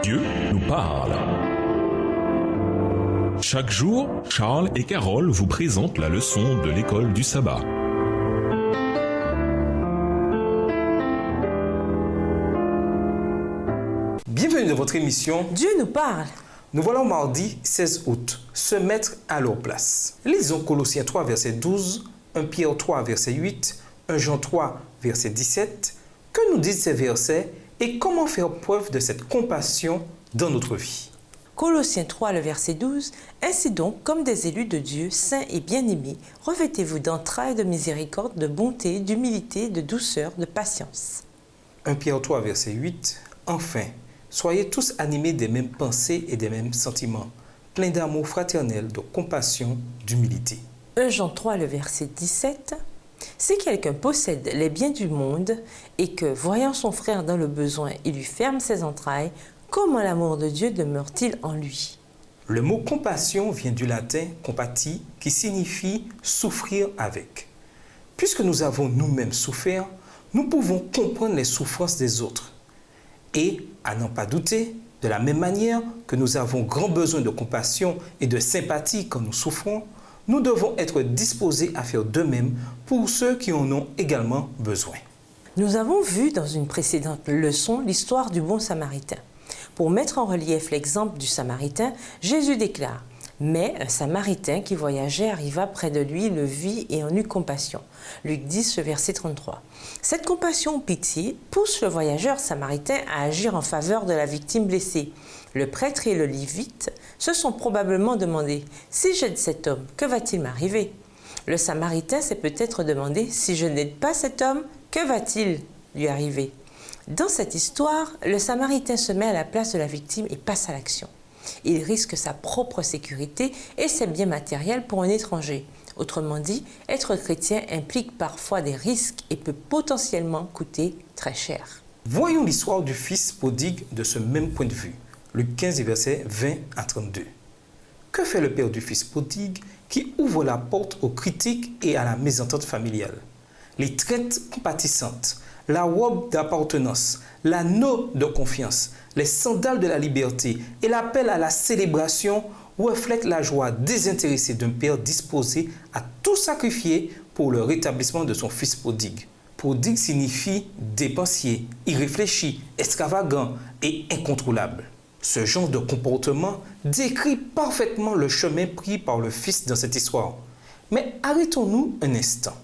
Dieu nous parle. Chaque jour, Charles et Carole vous présentent la leçon de l'école du sabbat. Bienvenue dans votre émission Dieu nous parle. Nous voilà au mardi 16 août, se mettre à leur place. Lisons Colossiens 3, verset 12, 1 Pierre 3, verset 8, 1 Jean 3, verset 17. Que nous disent ces versets et comment faire preuve de cette compassion dans notre vie? Colossiens 3, le verset 12. Ainsi donc, comme des élus de Dieu, saints et bien-aimés, revêtez-vous d'entrailles de miséricorde, de bonté, d'humilité, de douceur, de patience. 1 Pierre 3, verset 8. Enfin, soyez tous animés des mêmes pensées et des mêmes sentiments, pleins d'amour fraternel, de compassion, d'humilité. 1 Jean 3, le verset 17. Si quelqu'un possède les biens du monde et que, voyant son frère dans le besoin, il lui ferme ses entrailles, comment l'amour de Dieu demeure-t-il en lui? Le mot compassion vient du latin compati, qui signifie souffrir avec. Puisque nous avons nous-mêmes souffert, nous pouvons comprendre les souffrances des autres. Et, à n'en pas douter, de la même manière que nous avons grand besoin de compassion et de sympathie quand nous souffrons, nous devons être disposés à faire de même pour ceux qui en ont également besoin. Nous avons vu dans une précédente leçon l'histoire du bon Samaritain. Pour mettre en relief l'exemple du Samaritain, Jésus déclare « Mais un Samaritain qui voyageait arriva près de lui, le vit et en eut compassion. » Luc 10, verset 33. Cette compassion ou pitié pousse le voyageur samaritain à agir en faveur de la victime blessée. Le prêtre et le lévite se sont probablement demandé « Si j'aide cet homme, que va-t-il m'arriver ?» Le Samaritain s'est peut-être demandé « Si je n'aide pas cet homme, que va-t-il lui arriver ?» Dans cette histoire, le Samaritain se met à la place de la victime et passe à l'action. Il risque sa propre sécurité et ses biens matériels pour un étranger. Autrement dit, être chrétien implique parfois des risques et peut potentiellement coûter très cher. Voyons l'histoire du fils prodigue de ce même point de vue. Luc 15, versets 20 à 32. Que fait le père du fils prodigue qui ouvre la porte aux critiques et à la mésentente familiale? Les traites compatissantes, la robe d'appartenance, l'anneau de confiance, les sandales de la liberté et l'appel à la célébration reflètent la joie désintéressée d'un père disposé à tout sacrifier pour le rétablissement de son fils prodigue. Prodigue signifie dépensier, irréfléchi, extravagant et incontrôlable. Ce genre de comportement décrit parfaitement le chemin pris par le fils dans cette histoire. Mais arrêtons-nous un instant.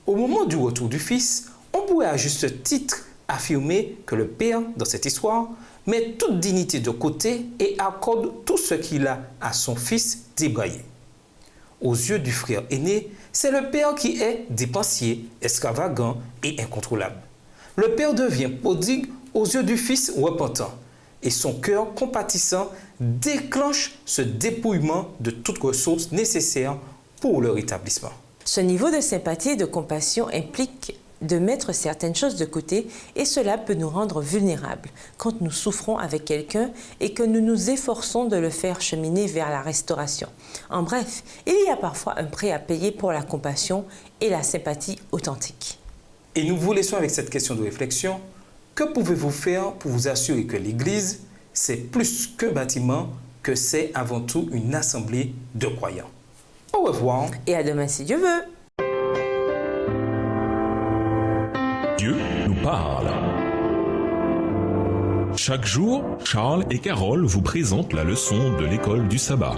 Au moment du retour du fils, on pourrait à juste titre affirmer que le père, dans cette histoire, met toute dignité de côté et accorde tout ce qu'il a à son fils débraillé. Aux yeux du frère aîné, c'est le père qui est dépensier, extravagant et incontrôlable. Le père devient prodigue aux yeux du fils repentant et son cœur compatissant déclenche ce dépouillement de toutes ressources nécessaires pour le rétablissement. Ce niveau de sympathie et de compassion implique de mettre certaines choses de côté et cela peut nous rendre vulnérables quand nous souffrons avec quelqu'un et que nous nous efforçons de le faire cheminer vers la restauration. En bref, il y a parfois un prix à payer pour la compassion et la sympathie authentique. Et nous vous laissons avec cette question de réflexion. Que pouvez-vous faire pour vous assurer que l'Église, c'est plus qu'un bâtiment, que c'est avant tout une assemblée de croyants? Au revoir. Et à demain si Dieu veut. Dieu nous parle. Chaque jour, Charles et Carole vous présentent la leçon de l'école du sabbat.